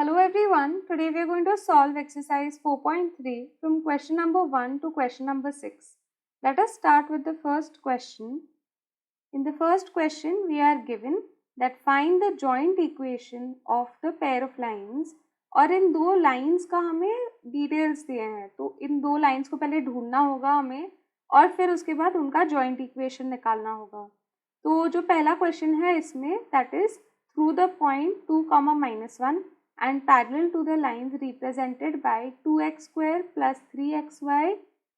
Hello everyone, today we are going to solve exercise 4.3 from question number 1 to question number 6. Let us start with the first question. In the first question we are given that find the joint equation of the pair of lines और इन दो lines का हमें details दिए हैं, तो इन दो lines को पहले ढूंढना होगा हमें और फिर उसके बाद उनका जॉइंट इक्वेशन निकालना होगा। तो जो पहला क्वेश्चन है इसमें that is through the point 2, -1 and parallel to the lines represented by 2x square plus 3xy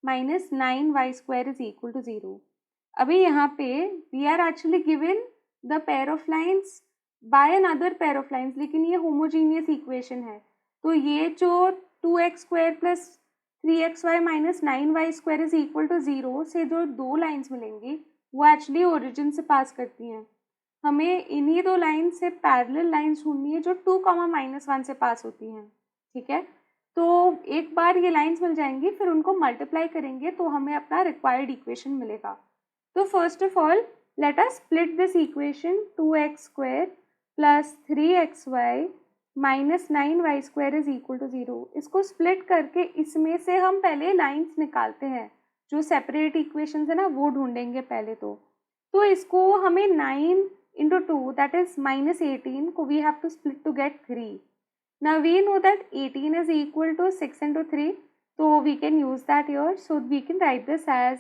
minus 9y square is equal to 0. अभी यहाँ पे we are actually given the pair of lines by another pair of lines, लेकिन ये homogeneous equation है, तो ये जो 2x square plus 3xy minus 9y square is equal to 0 से जो दो लाइन्स मिलेंगी वो एक्चुअली ओरिजिन से पास करती हैं। हमें इन्हीं दो लाइन से पैरेलल लाइन्स ढूंढनी है जो 2, -1 से पास होती हैं। ठीक है, तो एक बार ये लाइन्स मिल जाएंगी फिर उनको मल्टीप्लाई करेंगे तो हमें अपना रिक्वायर्ड इक्वेशन मिलेगा। तो first of all let us split this equation 2x square plus 3xy minus 9y square is equal to 0। इसको स्प्लिट करके इसमें से हम पहले लाइन्स निकालते हैं, जो सेपरेट इक्वेशंस है ना वो ढूंढेंगे पहले। तो इसको हमें 9 into 2 that is minus 18 को we have to split to get 3. Now we know that 18 is equal to 6 into 3, so we can use that here. So we can write this as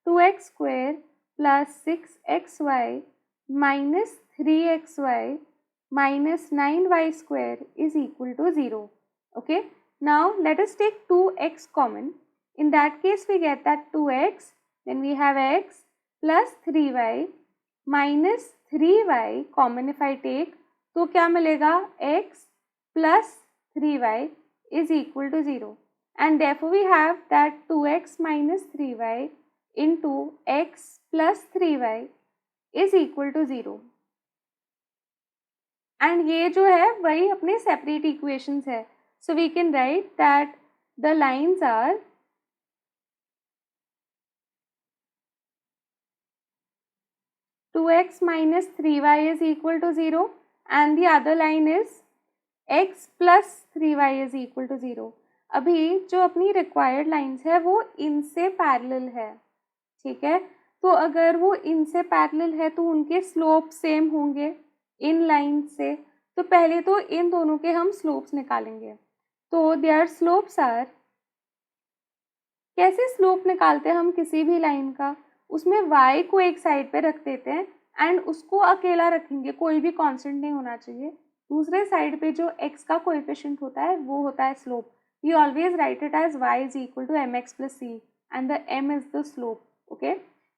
2x square plus 6xy minus 3xy minus 9y square is equal to 0. Okay, now let us take 2x common. In that case we get that 2x, then we have x plus 3y minus 3y common if I take, तो क्या मिलेगा x plus 3y is equal to 0 and therefore we have that 2x minus 3y into x plus 3y is equal to 0। एंड ये जो है वही अपने separate equations है, so we can write that the lines are 2x minus 3y is equal to 0 and the other line is x plus 3y is equal to 0। अभी जो अपनी रिक्वायर्ड लाइन्स है वो इनसे पैरेलल है। ठीक है, तो अगर वो इनसे पैरेलल है तो उनके स्लोप सेम होंगे इन लाइन से, तो पहले तो इन दोनों के हम स्लोप्स निकालेंगे। तो देयर स्लोप्स आर, कैसे स्लोप निकालते हैं हम किसी भी लाइन का, उसमें y को एक साइड पे रख देते हैं एंड उसको अकेला रखेंगे, कोई भी कांस्टेंट नहीं होना चाहिए। दूसरे साइड पे जो x का कोएफिशिएंट होता है वो होता है slope. We always write it as y is equal to mx plus c and the m is the slope. Okay,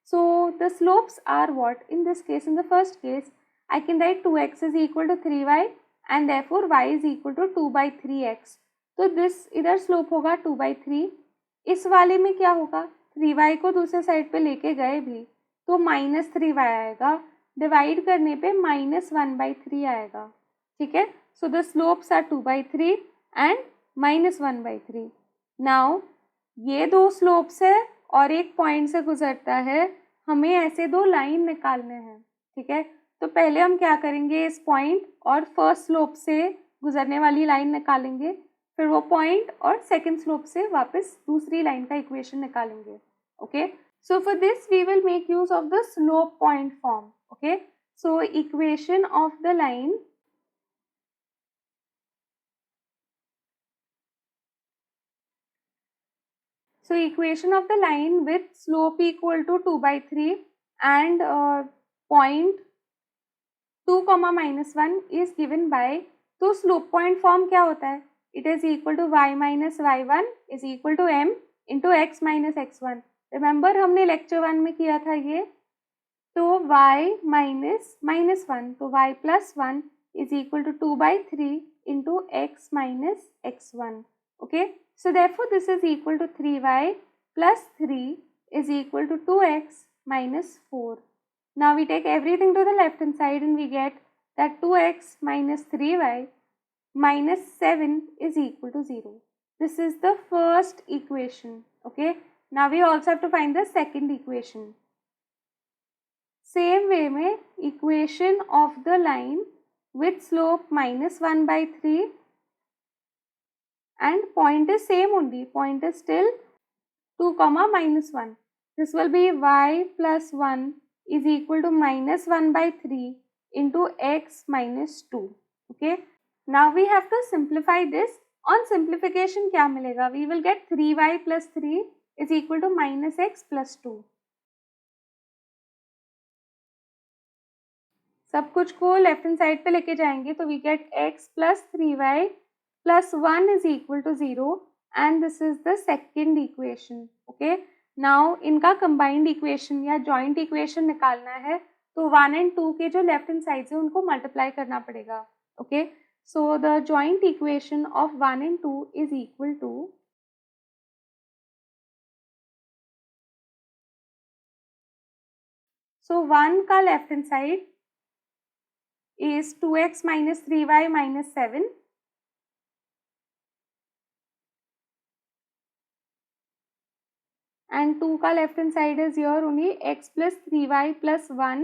so the slopes are what in this case, in the first case I can write 2x is equal to 3y and therefore y is equal to 2/3x। तो this इधर slope होगा 2/3। इस वाले में क्या होगा, 3y को दूसरे साइड पे लेके गए भी तो -3y आएगा, डिवाइड करने पे -1/3 आएगा। ठीक है, so the slopes are 2/3 and -1/3। Now ये दो स्लोप्स है और एक पॉइंट से गुजरता है, हमें ऐसे दो लाइन निकालने हैं। ठीक है, तो पहले हम क्या करेंगे, इस पॉइंट और फर्स्ट स्लोप से गुजरने वाली लाइन निकालेंगे, फिर वो पॉइंट और सेकेंड स्लोप से वापस दूसरी लाइन का इक्वेशन निकालेंगे। Okay, so for this we will make use of the slope point form. Okay, so equation of the line, so equation of the line with slope equal to 2/3 and point 2, -1 is given by, तो slope point form क्या होता है, it is equal to y minus y1 is equal to m into x minus x1। Remember हमने lecture 1 में किया था ये, तो y माइनस -1 तो y plus 1 is equal to 2/3 into x minus x1। Okay, so therefore this is equal to 3y plus 3 is equal to 2x minus 4। Now we take everything to the left hand side and we get that 2x minus 3y minus 7 is equal to 0. This is the first equation. Okay, now we also have to find the second equation. Same way में equation of the line with slope -1/3 and point is same only, point is still 2 comma minus 1. This will be y plus 1 is equal to minus 1 by 3 into x minus 2. Okay, now we have to simplify this. On simplification क्या मिलेगा? We will get 3y plus 3 is equal to minus x plus 2. सब कुछ को left hand side पे लेके जाएंगे तो we get x plus 3y plus 1 is equal to 0 and this is the second equation. Okay, now इनका combined equation या joint equation निकालना है तो 1 and 2 के जो लेफ्ट हैंड साइड से उनको मल्टीप्लाई करना पड़ेगा. Okay, so the joint equation of 1 and 2 is equal to so 1 का left hand side is 2x minus 3y minus 7 and 2 का left hand side is here only x plus 3y plus 1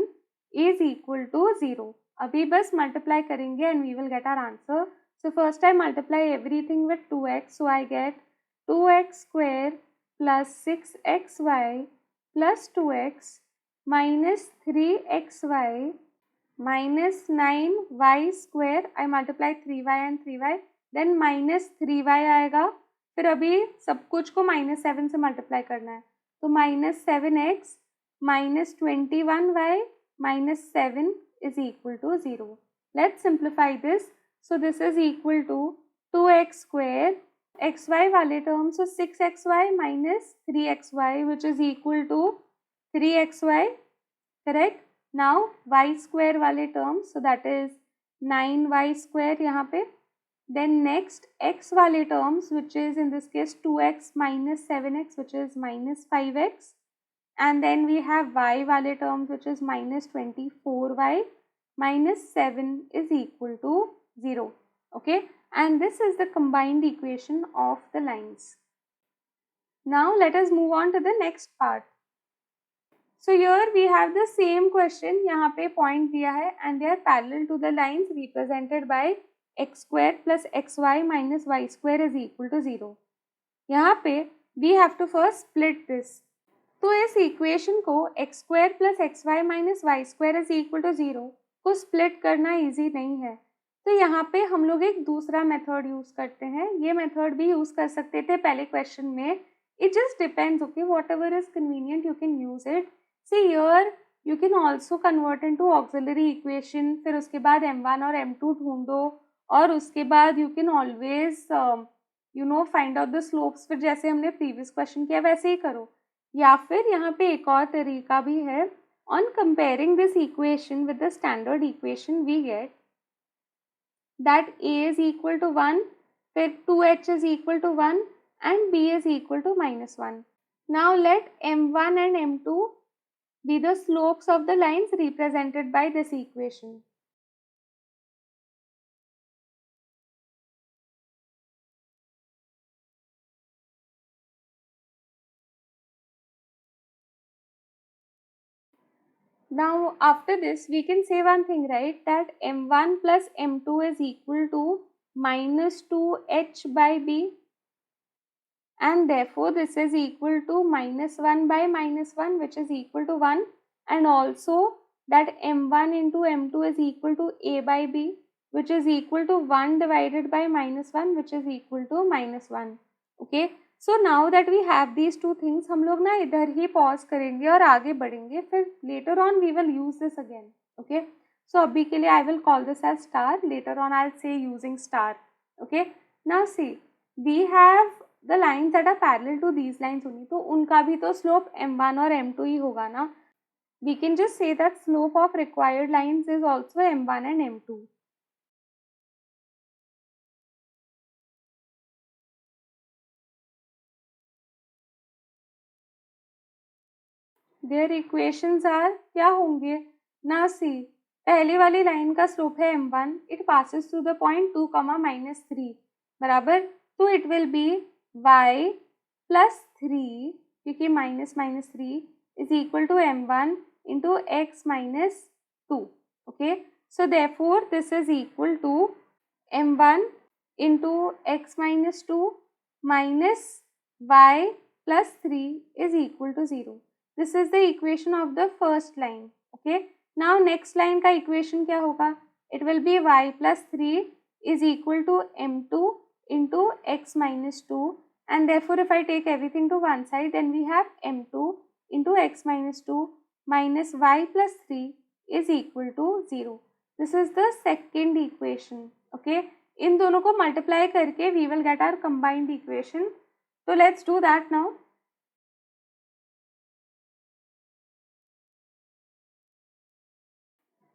is equal to 0. अभी बस multiply करेंगे and we will get our answer. So first I multiply everything with 2x, so I get 2x square plus 6xy plus 2x minus 3xy minus 9y square. I multiply 3y and 3y, then minus 3y आएगा, फिर अभी सब कुछ को minus 7 से multiply करना है तो minus 7x minus 21y minus 7 is equal to 0. Let's simplify this. So this is equal to 2x square, xy वाले term, so 6xy minus 3xy which is equal to 3xy, correct. Now y square वाले terms, so that is 9y square यहाँ पे. Then next x वाले terms which is in this case 2x minus 7x which is minus 5x, and then we have y वाले terms which is minus 24y minus 7 is equal to 0. Okay, and this is the combined equation of the lines. Now let us move on to the next part. So here we have the same question, यहाँ पे point दिया है and they are parallel to the lines represented by x square plus xy minus y square is equal to 0. यहाँ पे we have to first split this. तो इस equation को x square plus xy minus y square is equal to 0 को split करना easy नहीं है, तो यहाँ पे हम लोग एक दूसरा method use करते हैं. ये method भी use कर सकते थे पहले question में. It just depends. Okay, whatever is convenient you can use it. See here you can also convert into auxiliary equation, फिर उसके बाद m1 और m2 ढूंढो और उसके बाद you can always find out the slopes, फिर जैसे हमने previous question किया वैसे ही करो. या फिर यहाँ पे एक और तरीका भी है. On comparing this equation with the standard equation we get that a is equal to 1, फिर 2h is equal to 1 and b is equal to minus 1. Now let m1 and m2 be the slopes of the lines represented by this equation. Now after this we can say one thing, right, that m1 plus m2 is equal to minus 2h by b, and therefore this is equal to minus 1 by minus 1 which is equal to 1, and also that m1 into m2 is equal to a by b which is equal to 1 divided by minus 1 which is equal to minus 1. Okay, so now that we have these two things, हम लोग ना इधर ही pause करेंगे और आगे बढ़ेंगे, फिर later on we will use this again. Okay, so अभी के लिए I will call this as star, later on I'll say using star. Okay, now see we have the lines that are parallel to these lines only, तो उनका भी तो slope m1 और m2 ही होगा ना. We can just say that slope of required lines is also m1 and m2. Their equations are क्या होंगे ना. सी पहले वाली लाइन का स्लोप है m1, it passes through the point 2, minus 3 बराबर, तो it will be y plus 3 क्योंकि minus 3 is equal to m1 into x minus 2. Okay, so therefore this is equal to m1 into x minus 2 minus y plus 3 is equal to 0. This is the equation of the first line. Okay, now next line का equation क्या होगा? It will be y plus 3 is equal to m2 into x minus 2, and therefore if I take everything to one side, then we have m2 into x minus 2 minus y plus 3 is equal to 0. This is the second equation. Okay, इन दोनों को multiply करके we will get our combined equation. So let's do that now.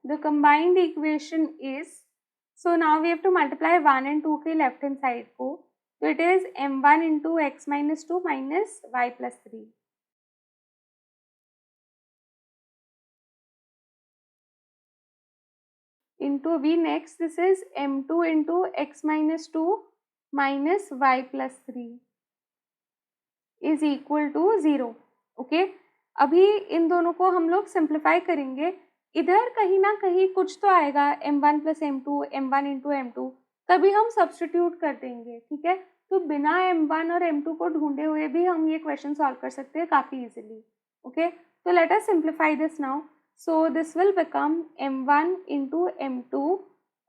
The combined equation is, so now we have to multiply 1 and 2 के left hand side को, so it is m1 into x minus 2 minus y plus 3. Into v next, this is m2 into x minus 2 minus y plus 3 is equal to 0. Okay, अभी इन दोनों को हम लोग simplify करेंगे. इधर कहीं ना कहीं कुछ तो आएगा, m1 plus m2, m1 into m2, तभी हम सब्सटीट्यूट कर देंगे. ठीक है, तो बिना m1 और m2 को ढूंढे हुए भी हम ये क्वेश्चन सॉल्व कर सकते हैं काफ़ी इजीली. ओके, तो let us simplify this now. So this will become m1 into m2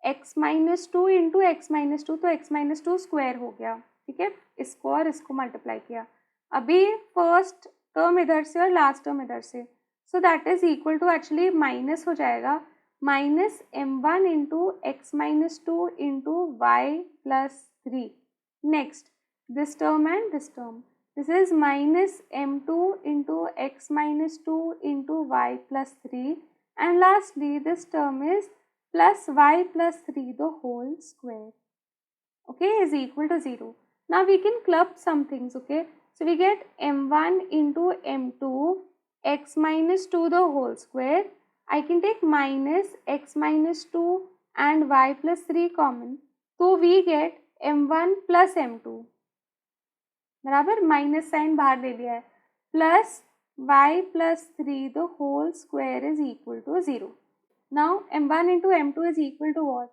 x minus 2 into x minus 2, तो x minus 2 स्क्वायर हो गया. ठीक है, इसको और इसको मल्टीप्लाई किया. अभी फर्स्ट टर्म इधर से और लास्ट टर्म इधर से, so that is equal to, actually minus हो जाएगा, minus m1 into x minus 2 into y plus 3. Next this term and this term, this is minus m2 into x minus 2 into y plus 3, and lastly this term is plus y plus 3 the whole square. Okay, is equal to 0. Now we can club some things. Okay, so we get m1 into m2 x minus 2 the whole square. I can take minus x minus 2 and y plus 3 common, so we get m1 plus m2, बराबर minus sign बाहर ले लिया है, plus y plus 3 the whole square is equal to 0. Now m1 into m2 is equal to what?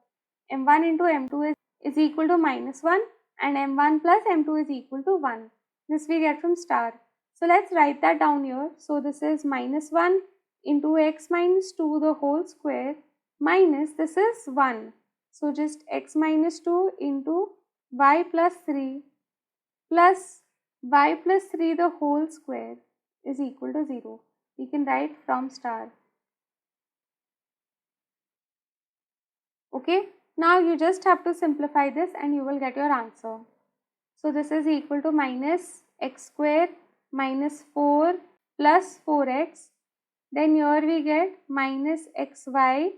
m1 into m2 is equal to minus 1 and m1 plus m2 is equal to 1. This we get from star. So let's write that down here. So this is minus 1 into x minus 2 the whole square minus this is 1. So just x minus 2 into y plus 3 plus y plus 3 the whole square is equal to 0. We can write from star. Okay, now you just have to simplify this and you will get your answer. So this is equal to minus x square minus 4 plus 4x. Then here we get minus xy,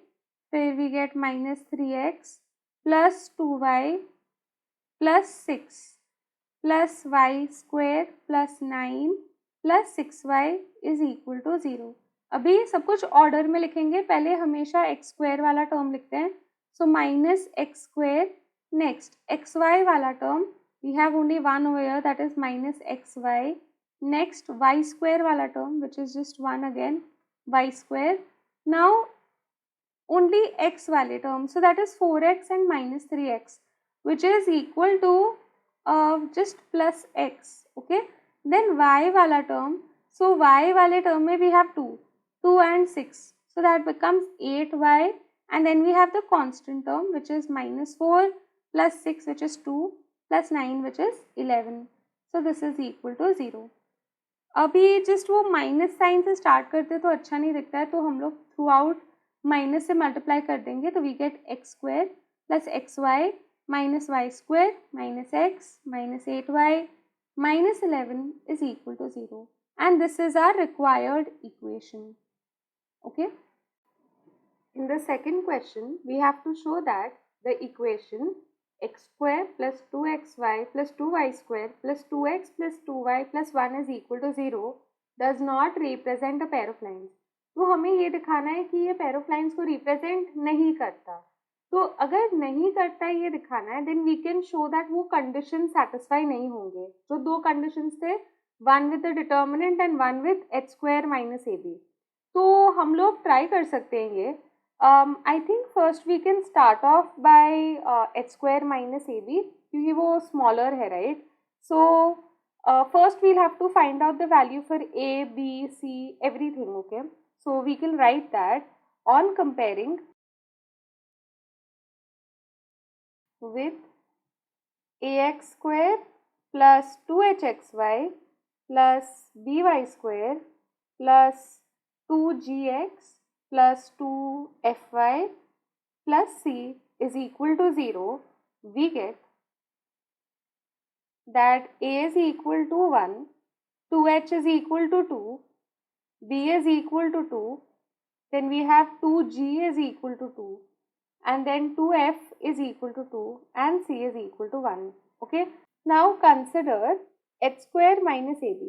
here we get minus 3x plus 2y plus 6 plus y square plus 9 plus 6y is equal to 0. अभी सब कुछ order में लिखेंगे, पहले हमेशा x square वाला term लिखते हैं. So minus x square, next x y वाला term we have only one over here, that is minus x y. Next y square वाला term which is just one again, y square. Now only x वाले term, so that is 4x and minus 3x which is equal to just plus x. Okay, then y वाला term, so y वाले term में we have 2 and 6, so that becomes 8y, and then we have the constant term which is minus 4 plus 6 which is 2 plus 9 which is 11. So this is equal to 0. अभी just वो minus sign से start करते तो अच्छा नहीं दिखता है, तो हम लोग थ्रू आउट माइनस से मल्टीप्लाई कर देंगे, तो we get x square plus x y minus y square minus x minus 8y minus 11 is equal to 0, and this is our required equation. Okay, in the second question we have to show that the equation x square plus 2xy plus 2y square plus 2x plus 2y plus 1 is equal to 0 does not represent a pair of lines. तो हमें ये दिखाना है कि ये pair of lines को represent नहीं करता. तो अगर नहीं करता है ये दिखाना है, then we can show that वो कंडीशन सेटिस्फाई नहीं होंगे. जो दो कंडीशंस थे, one with the determinant and one with h square minus a b. तो हम लोग ट्राई कर सकते हैं ये. I think first we can start off by h square minus ab क्योंकि वो smaller है, right? So first we'll have to find out the value for a, b, c, everything, okay? So we can write that on comparing with ax square plus 2hxy plus by square plus 2gx plus 2fy plus c is equal to 0, we get that a is equal to 1, 2h is equal to 2, b is equal to 2, then we have 2g is equal to 2, and then 2f is equal to 2 and c is equal to 1. Okay, now consider h square minus ab.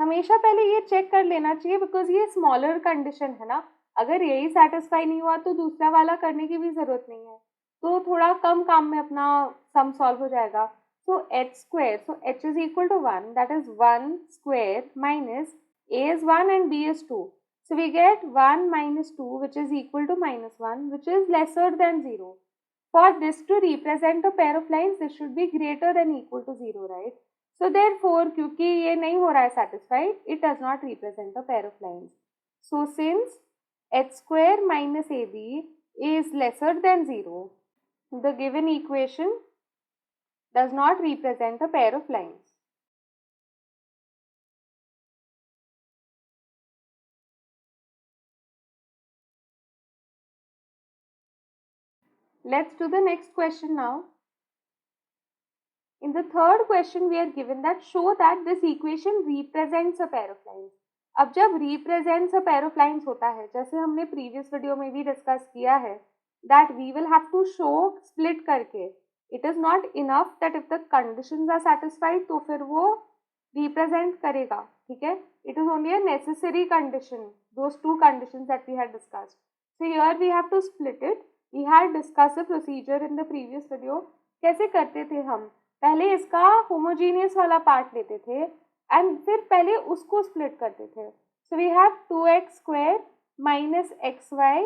हमेशा पहले ये check कर लेना चाहिए because ये smaller condition है ना, अगर यही सेटिस्फाई नहीं हुआ तो दूसरा वाला करने की भी जरूरत नहीं है, तो थोड़ा कम काम में अपना सम सॉल्व हो जाएगा. So h square, so h is equal to 1, that is 1 square minus a is 1 and b is 2. So we get 1 minus 2 which is equal to minus 1 which is lesser than 0. For this to represent a pair of lines, this should be greater than equal to 0, right? So therefore, क्योंकि ये नहीं हो रहा है satisfied, it does not represent a pair of lines. So since h square minus ab is lesser than 0, the given equation does not represent a pair of lines. Let's do the next question now. In the third question, we are given that show that this equation represents a pair of lines. अब जब represents a pair of lines होता है, जैसे हमने previous video में भी discuss किया है, that we will have to show split करके. It is not enough that if the conditions are satisfied तो फिर वो represent करेगा, ठीक है? It is only a necessary condition, those two conditions that we had discussed. So here we have to split it. We had discussed the procedure in the previous video. कैसे करते थे हम? पहले इसका होमोजीनियस वाला पार्ट लेते थे and फिर पहले उसको स्प्लिट करते थे. So we have 2x square minus xy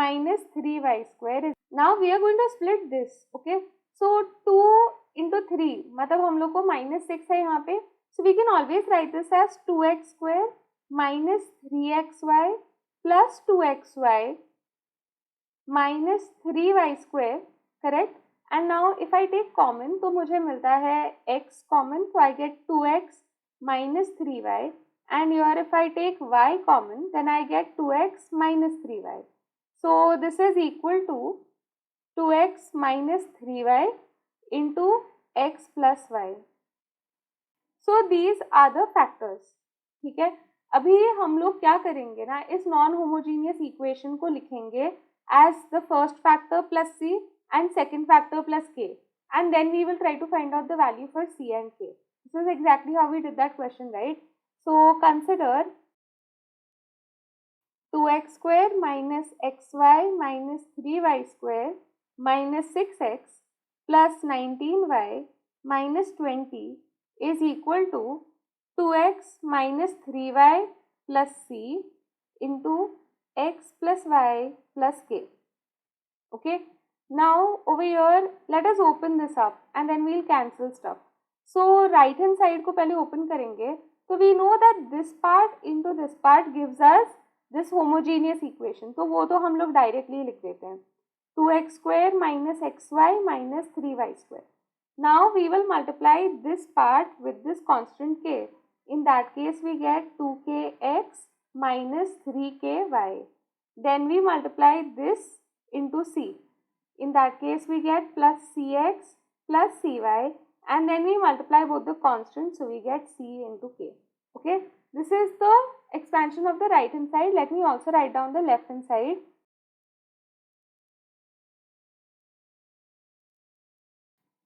minus 3y square. Now we are going to split this. Okay, so 2 into 3 मतलब हम लोग को -6 है यहाँ पे. So we can always write this as 2x square minus 3xy plus 2xy minus 3y square, correct? And now if I take common तो मुझे मिलता है x common, so I get 2x minus 3y, and here if I take y common then I get 2x minus 3y. So this is equal to 2x minus 3y into x plus y. So these are the factors. ठीक है, अभी हम लोग क्या करेंगे ना, इस non homogeneous equation को लिखेंगे as the first factor plus c and second factor plus k, and then we will try to find out the value for c and k. This is exactly how we did that question, right? So consider 2x square minus xy minus 3y square minus 6x plus 19y minus 20 is equal to 2x minus 3y plus c into x plus y plus k. Okay, now over here let us open this up and then we'll cancel stuff. So right hand side को पहले open करेंगे, तो we know that this part into this part gives us this homogeneous equation. तो वो तो हम लोग directly लिख देते हैं, 2x square minus xy minus 3y square. Now we will multiply this part with this constant k. In that case we get 2kx minus 3ky. Then we multiply this into c. In that case we get plus cx plus cy, and then we multiply both the constants, so we get c into k. Okay, this is the expansion of the right hand side. Let me also write down the left hand side.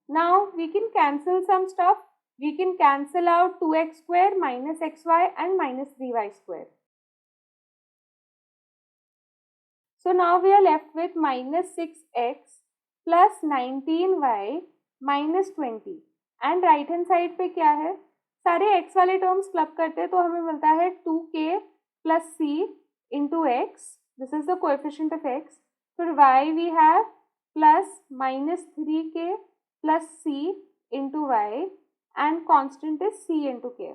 Now we can cancel some stuff. We can cancel out 2x square minus xy and minus 3y square. So now we are left with minus 6x plus 19y minus 20, and right hand side पे क्या है, सारे x वाले terms club करते हैं तो हमें मिलता है 2k plus c into x, this is the coefficient of x. For y we have plus minus 3k plus c into y, and constant is c into k.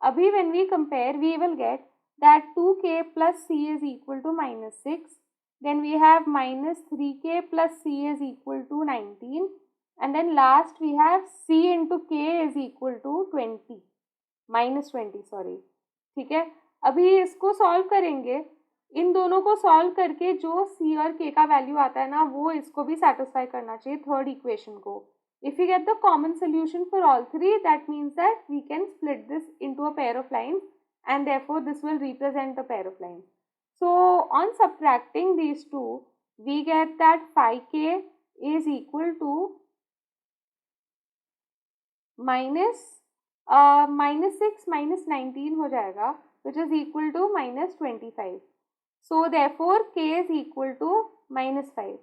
Abhi when we compare, we will get that 2k plus c is equal to minus 6. Then we have minus 3k plus c is equal to 19. And then last we have c into k is equal to 20, minus 20 sorry. ठीक है, अभी इसको solve करेंगे. इन दोनों को solve करके जो c और k का वैल्यू आता है ना, वो इसको भी सेटिस्फाई करना चाहिए थर्ड इक्वेशन को. If we get the common solution for all three, that means that we can split this into a pair of lines, and therefore this will represent a pair of lines. So on subtracting these two, we get that phi k is equal to minus 6 minus 19 हो जाएगा, which is equal to minus 25. So therefore k is equal to minus 5.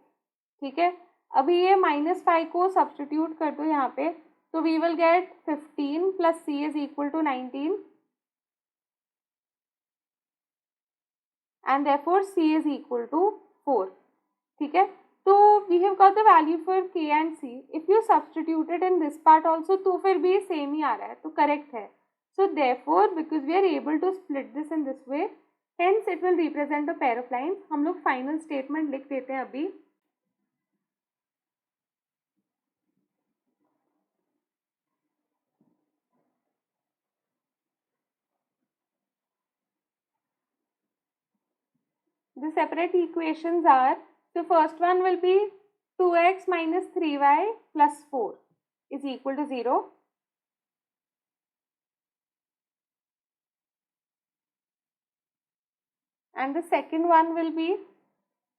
ठीक है, अभी ये minus 5 को substitute कर दो यहाँ पे, तो we will get 15 plus c is equal to 19 and therefore c is equal to 4. ठीक है, तो we have got the value for k and c. If you substituted in this part also, तो फिर भी सेम ही आ रहा है, तो correct है. So therefore because we are able to split this in this way, hence it will represent a pair of lines. हम लोग final statement लिख देते हैं अभी. The separate equations are, the first one will be 2x minus 3y plus 4 is equal to 0. And the second one will be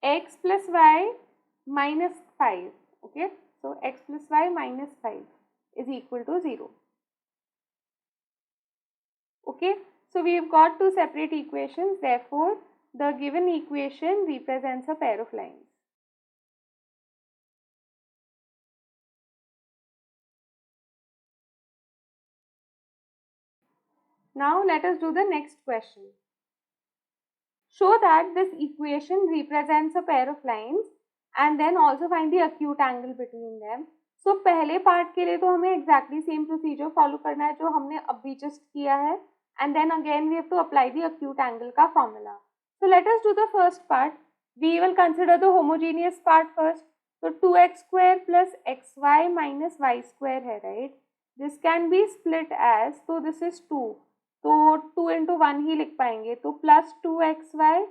x plus y minus 5. Okay, so x plus y minus 5 is equal to 0. Okay, so we have got two separate equations, therefore the given equation represents a pair of lines. Now let us do the next question. Show that this equation represents a pair of lines and then also find the acute angle between them. So पहले part के लिए तो हमें exactly same procedure follow करना है जो हमने अभी just किया है, and then again we have to apply the acute angle का formula. So let us do the first part. We will consider the homogeneous part first. So 2x square plus xy minus y square है, right? This can be split as, so this is 2. तो 2 into 1 ही लिख पाएंगे, तो plus 2xy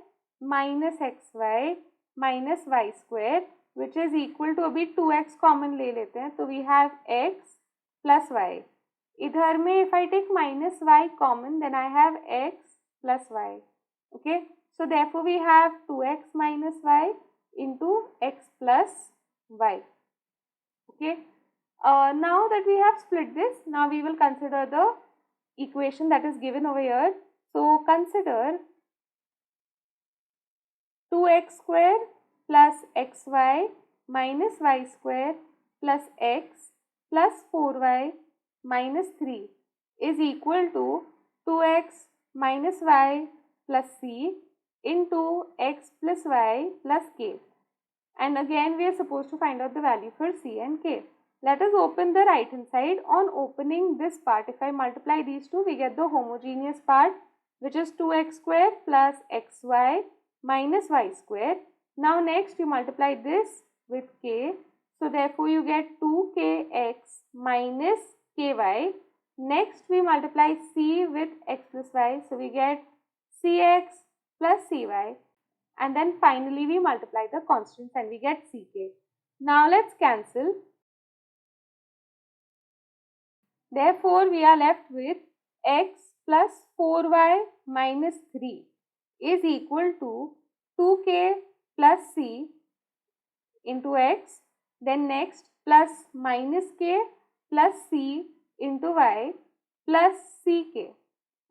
minus xy minus y square which is equal to, अभी 2x common ले लेते हैं, तो we have x plus y. इधर में if I take minus y common, then I have x plus y. ओके, so therefore we have 2x minus y into x plus y. Okay, now that we have split this, now we will consider the equation that is given over here. So consider 2x square plus xy minus y square plus x plus 4y minus 3 is equal to 2x minus y plus c into x plus y plus k. And again we are supposed to find out the value for c and k. Let us open the right hand side. On opening this part, if I multiply these two, we get the homogeneous part, which is 2x square plus xy minus y square. Now next you multiply this with k. So therefore you get 2kx minus ky. Next we multiply c with x plus y. So we get cx plus cy. And then finally we multiply the constants and we get ck. Now let's cancel. Therefore, we are left with x plus 4y minus 3 is equal to 2k plus c into x, then next plus minus k plus c into y plus ck.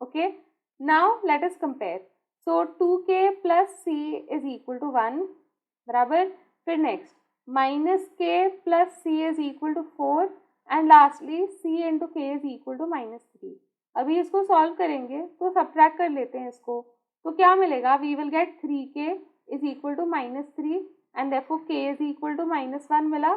Okay, now let us compare. So 2k plus c is equal to 1, बराबर. फिर next minus k plus c is equal to 4 and lastly c into k is equal to minus 3. अभी इसको solve करेंगे तो subtract कर लेते हैं इसको. तो क्या मिलेगा, we will get 3k is equal to -3 and therefore k is equal to -1 मिला,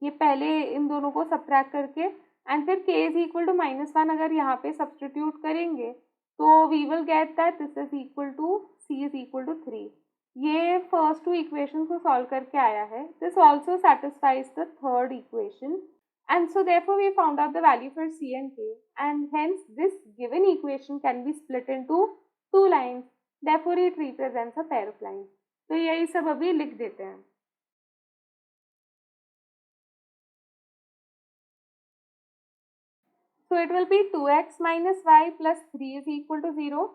ये पहले इन दोनों को सब्ट्रैक्ट करके, एंड फिर k इज इक्वल टू -1 अगर यहाँ पे सब्स्टिट्यूट करेंगे तो we will get that this is equal to c is equal to 3। ये फर्स्ट टू इक्वेशन को सॉल्व करके आया है। This also satisfies the third equation, and so therefore we found out the value for c and k, and hence this given equation can be split into two lines, therefore it represents a pair of lines। तो यही सब अभी लिख देते हैं। So it will be 2x minus y plus 3 is equal to 0,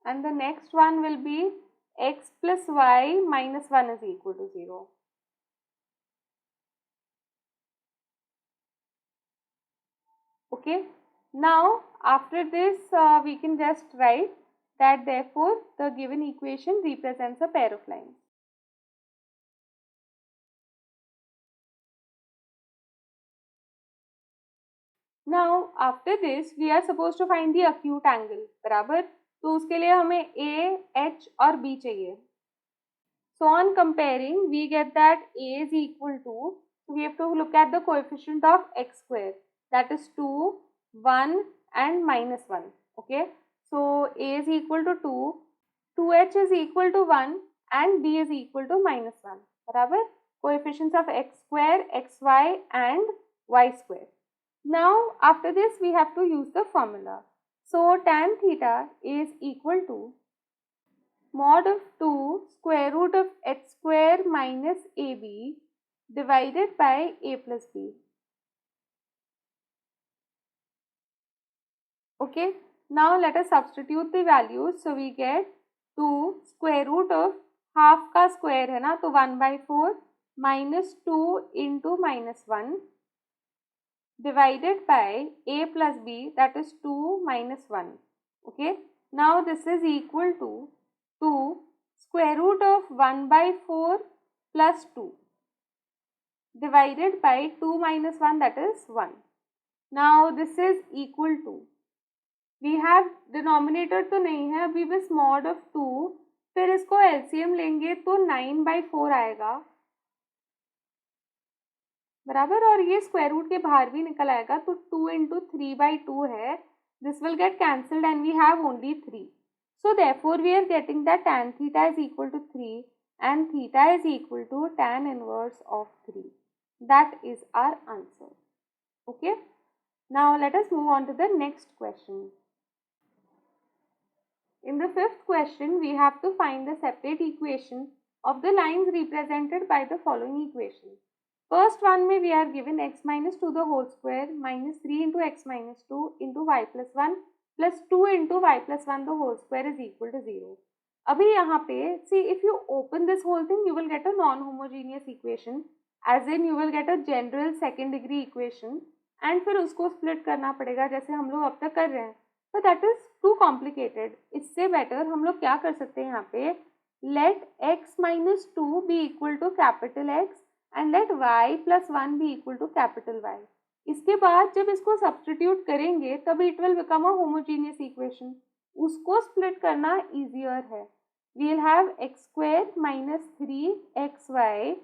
and the next one will be x plus y minus 1 is equal to 0। Okay, now after this we can just write that therefore the given equation represents a pair of lines। Now after this we are supposed to find the acute angle, बराबर, तो उसके लिए हमें a, h और b चाहिए। So on comparing we get that a is equal to, so we have to look at the coefficient of x square, that is 2, 1 and -1। Okay, so a is equal to 2, 2h is equal to 1 and b is equal to -1, बराबर, coefficients of x square, xy and y square। Now after this we have to use the formula। So tan theta is equal to mod of 2 square root of h square minus ab divided by a plus b। Okay, now let us substitute the values। So we get 2 square root of half का square है ना, तो 1/4 minus 2 into -1 divided by a plus b, that is 2 minus 1। Okay, now this is equal to 2 square root of 1/4 plus 2 divided by 2 minus 1, that is 1। Now this is equal to, we have denominator तो नहीं है अभी, बस mod of 2, फिर इसको LCM लेंगे तो 9/4 आएगा, बराबर, और ये स्क्वायर रूट के बाहर भी निकल आएगा तो 2 into 3/2 है, this will get cancelled and we have only 3। So therefore we are getting that tan theta is equal to 3 and theta is equal to tan inverse of 3। That is our answer। Okay, now let us move on to the next question। In the fifth question we have to find the separate equation of the lines represented by the following equation। First one में we are given x minus 2 the whole square minus 3 into x minus 2 into y plus 1 plus 2 into y plus 1 the whole square is equal to 0। अभी यहाँ पे see, if you open this whole thing you will get a non-homogeneous equation, as in you will get a general second degree equation, and फिर उसको split करना पड़ेगा जैसे हम लोग अब तक कर रहे हैं, but that is too complicated। इससे better हम लोग क्या कर सकते हैं यहाँ पे, let x minus 2 be equal to capital X and let y plus 1 be equal to capital Y। इसके बाद जब इसको सब्स्टिट्यूट करेंगे तब it will become a homogeneous equation, उसको स्प्लिट करना ईजियर है। We will have x square minus 3xy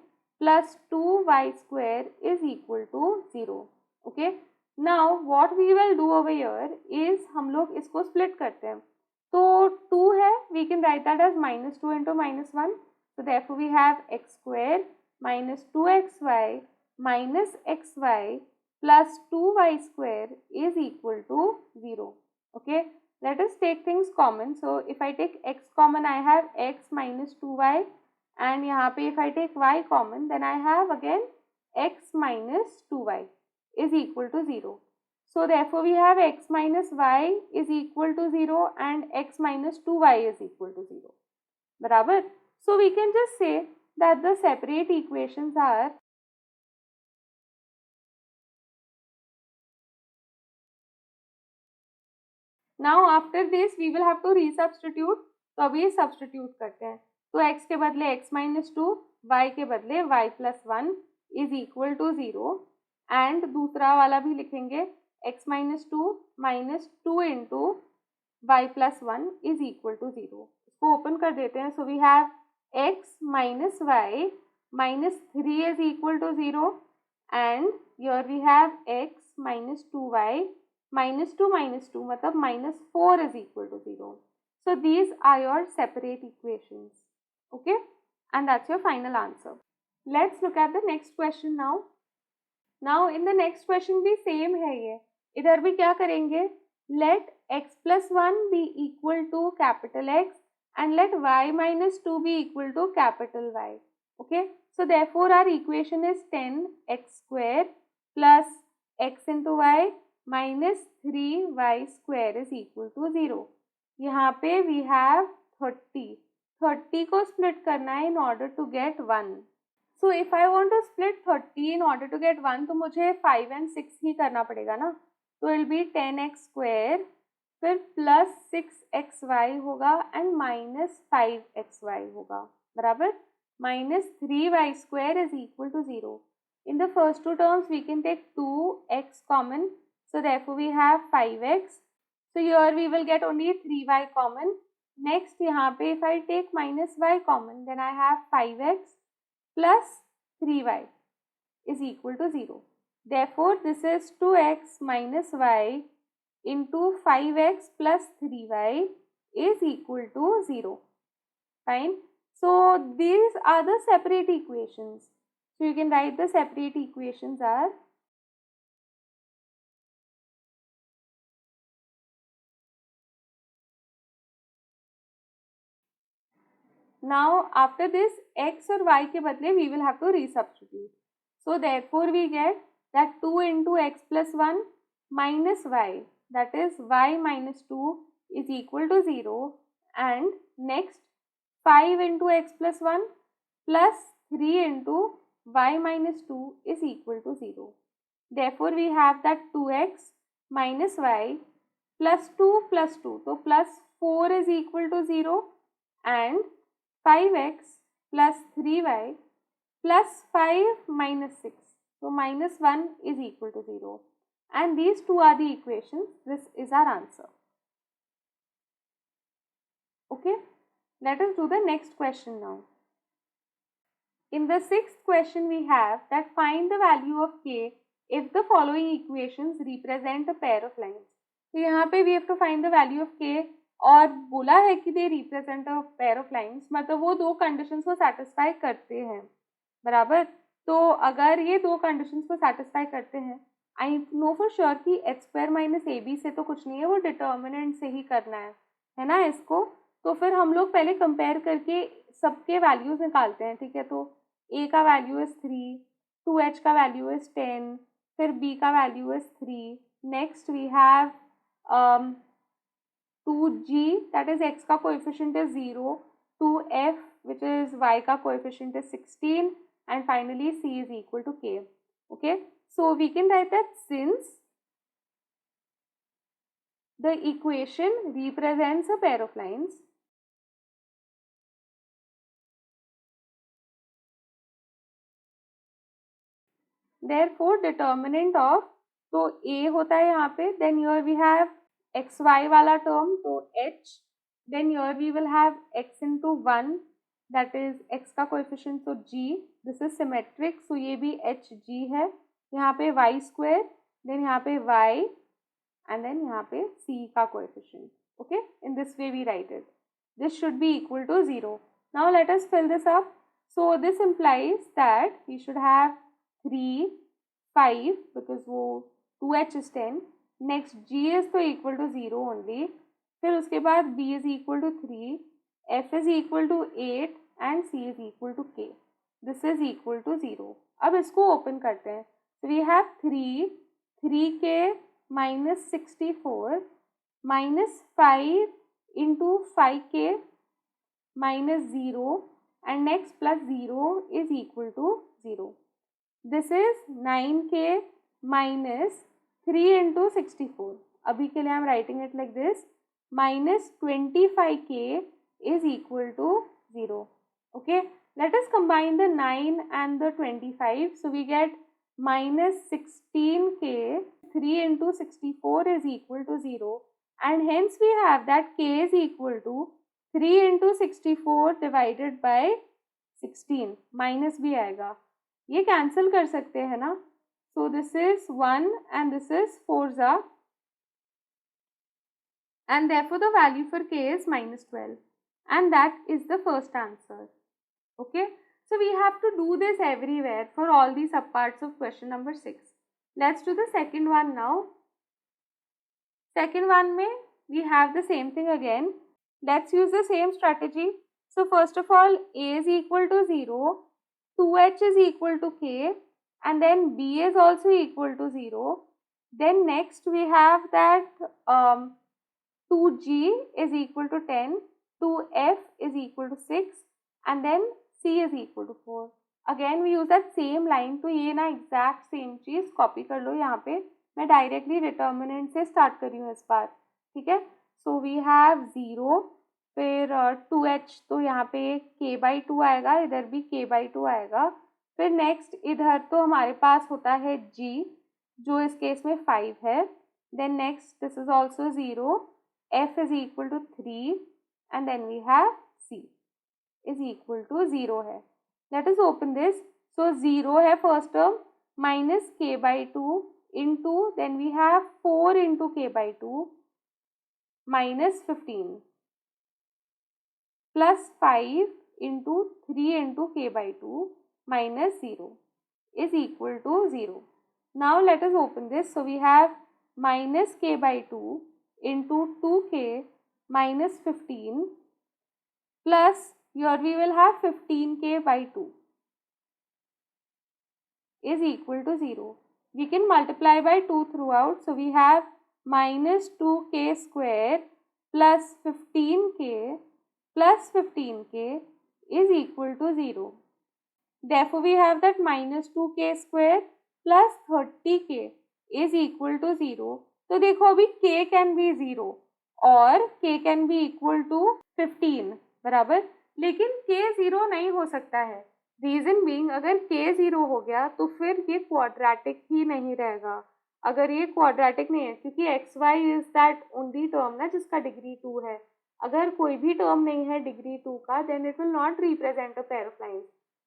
plus 2y square is equal to 0। Okay, now what we will do over here is हम लोग इसको split करते हैं, तो 2 है, we can write that as -2 into -1, so therefore we have x square minus 2xy minus xy plus 2y square is equal to 0। Okay, let us take things common। So if I take x common I have x minus 2y, and यहाँ पे if I take y common then I have again x minus 2y is equal to 0। So therefore we have x minus y is equal to 0 and x minus 2y is equal to 0, बराबर। So we can just say that the separate equations are now after this we will have to resubstitute। तो अभी substitute करते हैं, तो x के बदले x minus 2, y के बदले y plus 1 is equal to 0, and दूसरा वाला भी लिखेंगे x minus 2 minus 2 into y plus 1 is equal to 0. इसको ओपन कर देते हैं. So we have x minus y minus 3 is equal to 0, and here we have x minus 2y minus 2 मतलब minus 4 is equal to 0. So these are your separate equations. Okay, and that's your final answer. Let's look at the next question now. Now in the next question भी same है ये. इधर भी क्या करेंगे? Let x plus 1 be equal to capital X and let y minus 2 be equal to capital Y. Okay, so therefore our equation is 10x square plus x into y minus 3y square is equal to 0. यहाँ पे we have 30 को split करना है in order to get 1. So if I want to split 30 in order to get 1, तो मुझे 5 and 6 ही करना पड़ेगा ना. तो it will be 10x square फिर प्लस 6xy होगा एंड माइनस 5xy होगा, बराबर minus 3y square is equal to 0. In the first two terms we can take 2x common, so therefore we have 5x. So here we will get only 3y common. Next यहाँ पे if I take minus y common, then I have 5x plus 3y is equal to 0. Therefore this is 2x minus y into 5x plus 3y is equal to 0. Fine. So these are the separate equations. So you can write the separate equations are now after this x और y के बदले we will have to resubstitute. So therefore we get that 2 into x plus 1 minus y, that is y minus 2 is equal to 0, and next 5 into x plus 1 plus 3 into y minus 2 is equal to 0. Therefore we have that 2x minus y plus 2 plus 2, so plus 4 is equal to 0, and 5x plus 3y plus 5 minus 6, so minus 1 is equal to 0. And these two are the equations. This is our answer. Okay, let us do the next question now. In the sixth question we have that find the value of k if the following equations represent a pair of lines. तो यहाँ पे we have to find the value of k और बोला है कि they represent a pair of lines, मतलब वो दो conditions को satisfy करते हैं, बराबर. तो अगर ये दो conditions को satisfy करते हैं, I know for sure कि h square minus ab से तो कुछ नहीं है, वो determinant से ही करना है ना इसको. तो फिर हम लोग पहले कंपेयर करके सबके वैल्यूज निकालते हैं, ठीक है. तो a का वैल्यू इज 3, 2h का वैल्यू इज 10, फिर b का value is 3. Next we have 2g that is x का coefficient is 0, 2f which is y का coefficient is 16, and finally c is equal to k. Okay, so we can write that since the equation represents a pair of lines, therefore determinant of, तो a होता है यहाँ पे, then here we have xy वाला term, तो h, then here we will have x into 1, that is x का coefficient, तो g, this is symmetric, so ये भी hg है. यहाँ पे y square, then यहाँ पे y, and then यहाँ पे c का coefficient. Okay, in this way we write it. This should be equal to 0. Now let us fill this up. So this implies that we should have 3, 5 because वो 2h is 10. Next g is तो equal to 0 only. फिर उसके बाद b is equal to 3, f is equal to 8 and c is equal to k. This is equal to 0. अब इसको open करते हैं. So we have 3k minus 64 minus 5 into 5k minus 0, and next plus 0 is equal to 0. This is 9k minus 3 into 64. अभी के लिए I am writing it like this, minus 25k is equal to 0. Okay, let us combine the 9 and the 25. So we get minus 16k 3 into 64 is equal to 0, and hence we have that k is equal to 3 into 64 divided by 16. Minus भी आएगा, ये cancel कर सकते हैं ना. So this is 1 and this is 4 za, and therefore the value for k is minus 12, and that is the first answer. Okay, so we have to do this everywhere for all the subparts of question number 6. Let's do the second one now. Second one mein we have the same thing again. Let's use the same strategy. So first of all, a is equal to 0, 2h is equal to k, and then b is also equal to 0. Then next we have that 2g is equal to 10, 2f is equal to 6, and then c is equal to 4. Again we use that same line. तो ये ना exact same चीज़ copy कर लो यहाँ पे. मैं directly determinant से start कर रही हूँ इस बार, ठीक है. So we have 0, फिर 2h, तो यहाँ पे k by 2 आएगा, इधर भी k by 2 आएगा. फिर नेक्स्ट इधर तो हमारे पास होता है g, जो इस केस में 5 है. Then next this is also 0, f is equal to 3, and then we have c is equal to 0 है. Let us open this. So 0 है first term, minus k by 2 into, then we have 4 into k by 2 minus 15 plus 5 into 3 into k by 2 minus 0 is equal to 0. Now let us open this. So we have minus k by 2 into 2k minus 15 plus, here we will have 15k by 2 is equal to 0. We can multiply by 2 throughout. So we have minus 2k square plus 15k plus 15k is equal to 0. Therefore, we have that minus 2k square plus 30k is equal to 0. तो देखो अभी k can be 0 और k can be equal to 15 बराबर, लेकिन k 0 नहीं हो सकता है. रीजन बीइंग, अगर k 0 हो गया तो फिर ये क्वाड्रेटिक ही नहीं रहेगा. अगर ये क्वाड्रेटिक नहीं है, क्योंकि x y is that only term ना जिसका डिग्री 2 है. अगर कोई भी टर्म नहीं है डिग्री 2 का, then it will not represent a pair of lines.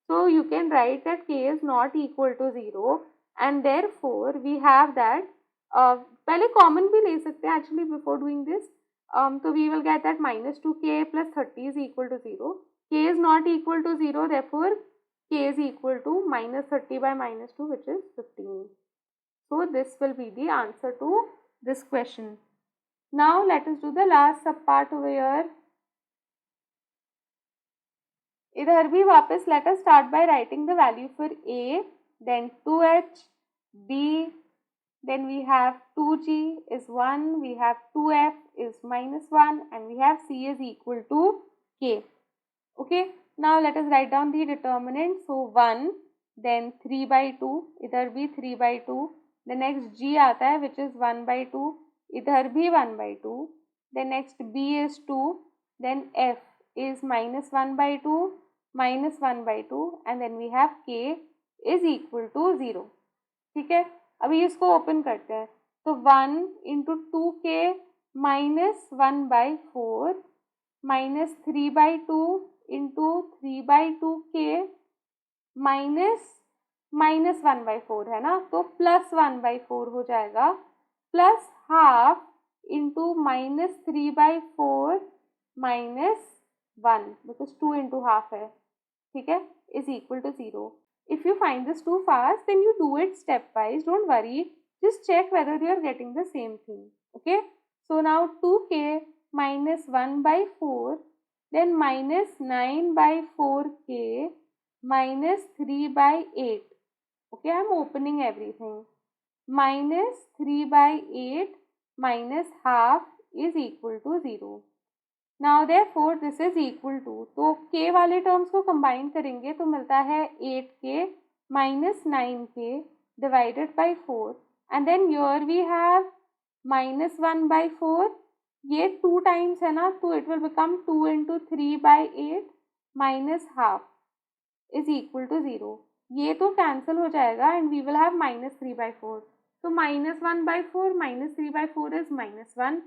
So you can write that k is not equal to 0, and therefore we have that, पहले कॉमन भी ले सकते हैं एक्चुअली बिफोर डूइंग दिस. तो we will get that minus 2k plus 30 is equal to 0. k is not equal to 0, therefore k is equal to minus 30 by minus 2, which is 15. So this will be the answer to this question. Now let us do the last sub part over here. इधर भी वापस let us start by writing the value for a, then 2h, b, then we have 2g is 1, we have 2f is minus 1, and we have c is equal to k. Okay. Now let us write down the determinant. So 1, then 3 by 2, इधर भी 3 by 2, the next g आता है which is 1 by 2, इधर भी 1 by 2, then next b is 2, then f is minus 1 by 2, minus 1 by 2, and then we have k is equal to 0. ठीक है, अभी इसको ओपन करते हैं. तो 1 into 2k minus 1 by 4 minus 3 by 2 into 3 by 2k minus 1 by 4 है ना, तो प्लस 1 by 4 हो जाएगा, plus half into minus 3 by 4 minus 1, because 2 into half है, ठीक है, is equal to 0. If you find this too fast, then you do it step wise, don't worry, just check whether you are getting the same thing. Okay, so now 2k minus 1 by 4, then minus 9 by 4k minus 3 by 8. Okay, I am opening everything. Minus 3 by 8 minus half is equal to 0. Now therefore this is equal to, तो k वाले terms को combine करेंगे तो मिलता है 8k minus 9k divided by 4, and then here we have minus 1 by 4. ये 2 times है ना, तो it will become 2 into 3 by 8 minus half is equal to 0. ये तो कैंसिल हो जाएगा and we will have minus 3 by 4. तो -1/4 -3/4 इज -1,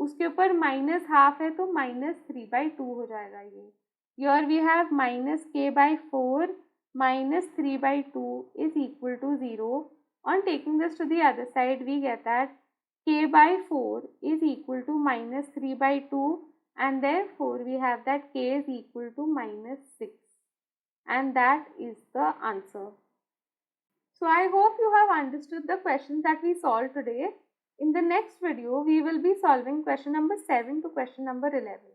उसके ऊपर -½ है तो -3/2 हो जाएगा ये. Here we have -k/4 -3/2 is equal to 0. On taking this to the other side, we get that k/4 is equal to -3/2, and therefore we have that k is equal to -6, and that is the answer. So I hope you have understood the questions that we solved today. In the next video, we will be solving question number 7 to question number 11.